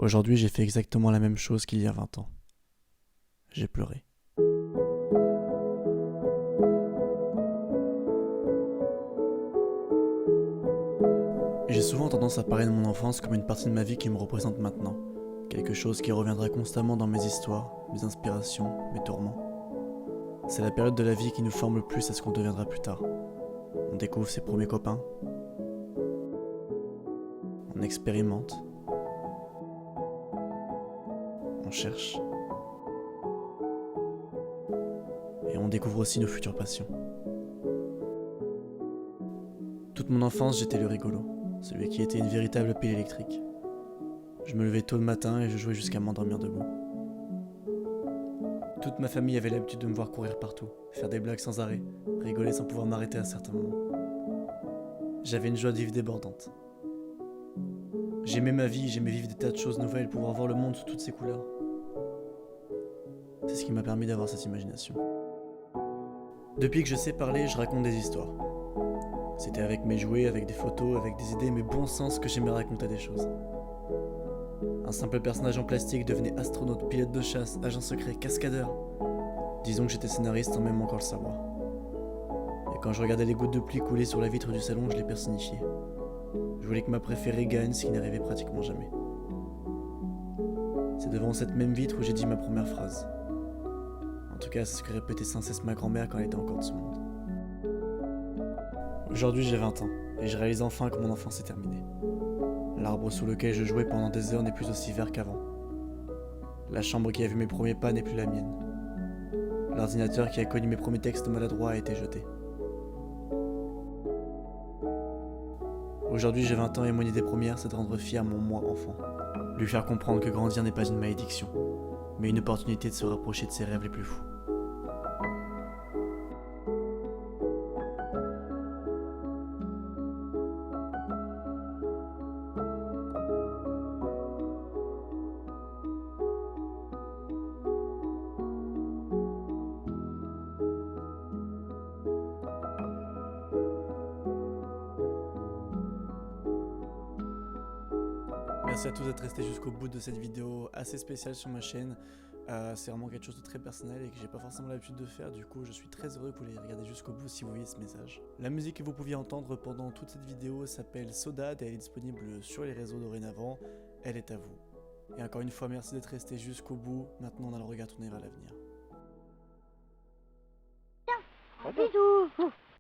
Aujourd'hui, j'ai fait exactement la même chose qu'il y a 20 ans. J'ai pleuré. J'ai souvent tendance à parler de mon enfance comme une partie de ma vie qui me représente maintenant. Quelque chose qui reviendra constamment dans mes histoires, mes inspirations, mes tourments. C'est la période de la vie qui nous forme le plus à ce qu'on deviendra plus tard. On découvre ses premiers copains, on expérimente, on cherche. Et on découvre aussi nos futures passions. Toute mon enfance, j'étais le rigolo, celui qui était une véritable pile électrique. Je me levais tôt le matin et je jouais jusqu'à m'endormir debout. Toute ma famille avait l'habitude de me voir courir partout, faire des blagues sans arrêt, rigoler sans pouvoir m'arrêter à certains moments. J'avais une joie de vivre débordante. J'aimais ma vie, j'aimais vivre des tas de choses nouvelles, pouvoir voir le monde sous toutes ses couleurs. C'est ce qui m'a permis d'avoir cette imagination. Depuis que je sais parler, je raconte des histoires. C'était avec mes jouets, avec des photos, avec des idées, mais bon sens que j'aimais raconter des choses. Un simple personnage en plastique devenait astronaute, pilote de chasse, agent secret, cascadeur. Disons que j'étais scénariste sans même encore le savoir. Et quand je regardais les gouttes de pluie couler sur la vitre du salon, je les personnifiais. Je voulais que ma préférée gagne, ce qui n'arrivait pratiquement jamais. C'est devant cette même vitre où j'ai dit ma première phrase. En tout cas, c'est ce que répétait sans cesse ma grand-mère quand elle était encore de ce monde. Aujourd'hui, j'ai 20 ans, et je réalise enfin que mon enfance est terminée. L'arbre sous lequel je jouais pendant des heures n'est plus aussi vert qu'avant. La chambre qui a vu mes premiers pas n'est plus la mienne. L'ordinateur qui a connu mes premiers textes maladroits a été jeté. Aujourd'hui, j'ai 20 ans et mon idée première, c'est de rendre fier mon moi enfant. Lui faire comprendre que grandir n'est pas une malédiction, mais une opportunité de se rapprocher de ses rêves les plus fous. Merci à tous d'être restés jusqu'au bout de cette vidéo assez spéciale sur ma chaîne. C'est vraiment quelque chose de très personnel et que j'ai pas forcément l'habitude de faire, du coup je suis très heureux que vous l'ayez regardé jusqu'au bout si vous voyez ce message. La musique que vous pouviez entendre pendant toute cette vidéo s'appelle Sodade et elle est disponible sur les réseaux dorénavant, elle est à vous. Et encore une fois merci d'être resté jusqu'au bout, maintenant on a le regard tourné vers l'avenir. Bisous.